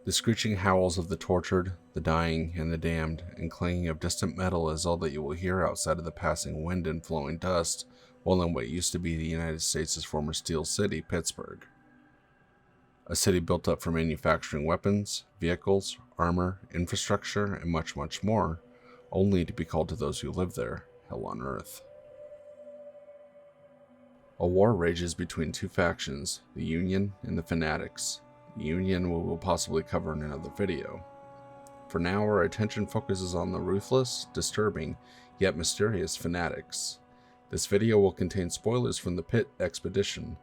The screeching howls of the tortured, the dying, and the damned, and clanging of distant metal is all that you will hear outside of the passing wind and flowing dust while in what used to be the United States' former Steel City, Pittsburgh. A city built up for manufacturing weapons, vehicles, armor, infrastructure, and much, much more, only to be called to those who live there, hell on earth. A war rages between two factions, the Union and the Fanatics. The Union we will possibly cover in another video. For now, our attention focuses on the ruthless, disturbing, yet mysterious Fanatics. This video will contain spoilers from the Pit Expedition.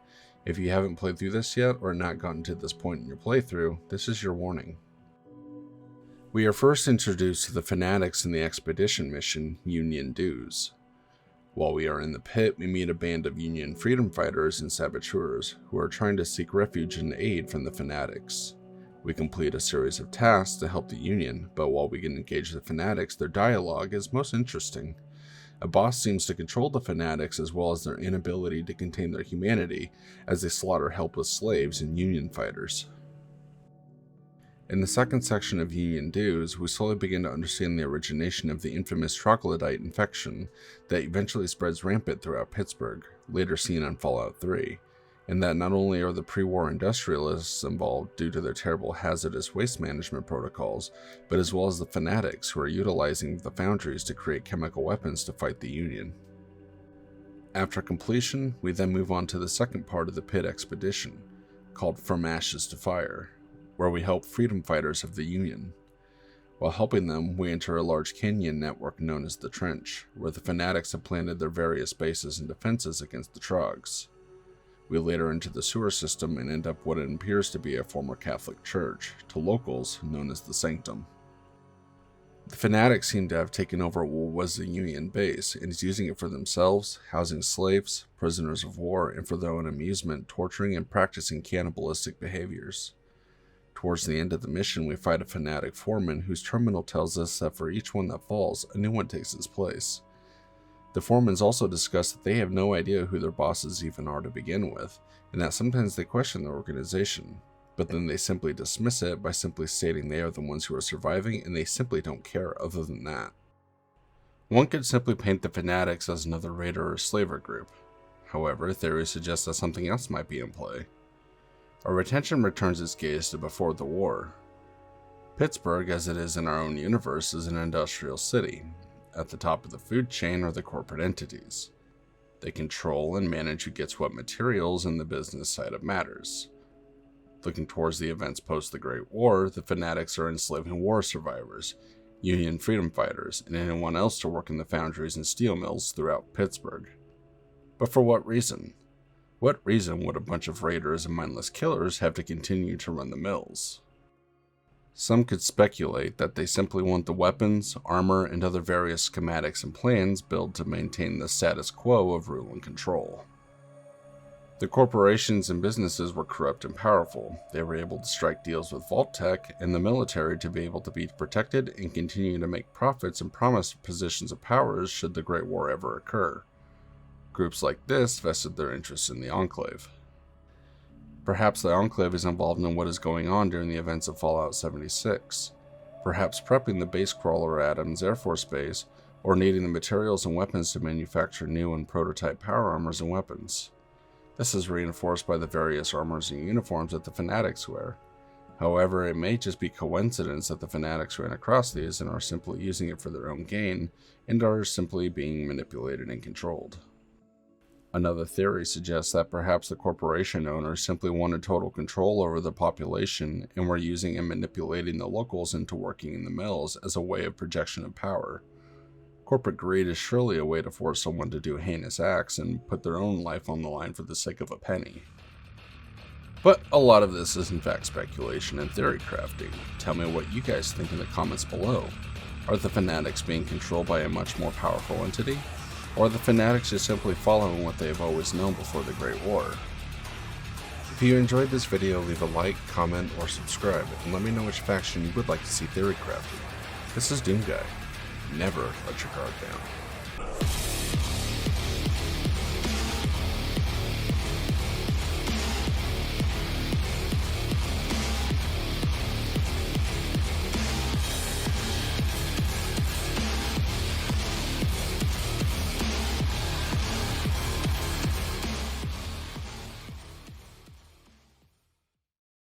If you haven't played through this yet, or not gotten to this point in your playthrough, this is your warning. We are first introduced to the Fanatics in the expedition mission, Union Dues. While we are in the pit, we meet a band of Union freedom fighters and saboteurs who are trying to seek refuge and aid from the Fanatics. We complete a series of tasks to help the Union, but while we can engage the Fanatics, their dialogue is most interesting. A boss seems to control the Fanatics as well as their inability to contain their humanity as they slaughter helpless slaves and Union fighters. In the second section of Union Dues, we slowly begin to understand the origination of the infamous troglodyte infection that eventually spreads rampant throughout Pittsburgh, later seen on Fallout 3, and that not only are the pre-war industrialists involved due to their terrible hazardous waste management protocols, but as well as the Fanatics who are utilizing the foundries to create chemical weapons to fight the Union. After completion, we then move on to the second part of the Pit Expedition, called From Ashes to Fire, where we help freedom fighters of the Union. While helping them, we enter a large canyon network known as the Trench, where the Fanatics have planted their various bases and defenses against the Trogs. We later enter the sewer system and end up what it appears to be a former Catholic church, to locals known as the Sanctum. The Fanatics seem to have taken over what was the Union base and is using it for themselves, housing slaves, prisoners of war, and for their own amusement, torturing and practicing cannibalistic behaviors. Towards the end of the mission, we fight a Fanatic foreman whose terminal tells us that for each one that falls, a new one takes its place. The foremans also discuss that they have no idea who their bosses even are to begin with, and that sometimes they question their organization, but then they simply dismiss it by simply stating they are the ones who are surviving and they simply don't care other than that. One could simply paint the Fanatics as another raider or slaver group. However, theory suggests that something else might be in play. Our attention returns its gaze to before the war. Pittsburgh, as it is in our own universe, is an industrial city. At the top of the food chain are the corporate entities. They control and manage who gets what materials in the business side of matters. Looking towards the events post the Great War, the Fanatics are enslaving war survivors, Union freedom fighters, and anyone else to work in the foundries and steel mills throughout Pittsburgh. But for what reason? What reason would a bunch of raiders and mindless killers have to continue to run the mills? Some could speculate that they simply want the weapons, armor, and other various schematics and plans built to maintain the status quo of rule and control. The corporations and businesses were corrupt and powerful. They were able to strike deals with Vault Tech and the military to be able to be protected and continue to make profits and promise positions of power should the Great War ever occur. Groups like this vested their interests in the Enclave. Perhaps the Enclave is involved in what is going on during the events of Fallout 76. Perhaps prepping the base crawler at Adams Air Force Base, or needing the materials and weapons to manufacture new and prototype power armors and weapons. This is reinforced by the various armors and uniforms that the Fanatics wear. However, it may just be coincidence that the Fanatics ran across these and are simply using it for their own gain, and are simply being manipulated and controlled. Another theory suggests that perhaps the corporation owners simply wanted total control over the population and were using and manipulating the locals into working in the mills as a way of projection of power. Corporate greed is surely a way to force someone to do heinous acts and put their own life on the line for the sake of a penny. But a lot of this is in fact speculation and theory crafting. Tell me what you guys think in the comments below. Are the Fanatics being controlled by a much more powerful entity? Or are the Fanatics just simply following what they have always known before the Great War? If you enjoyed this video, leave a like, comment, or subscribe, and let me know which faction you would like to see Theorycrafting. This is Doom Guy. Never let your guard down.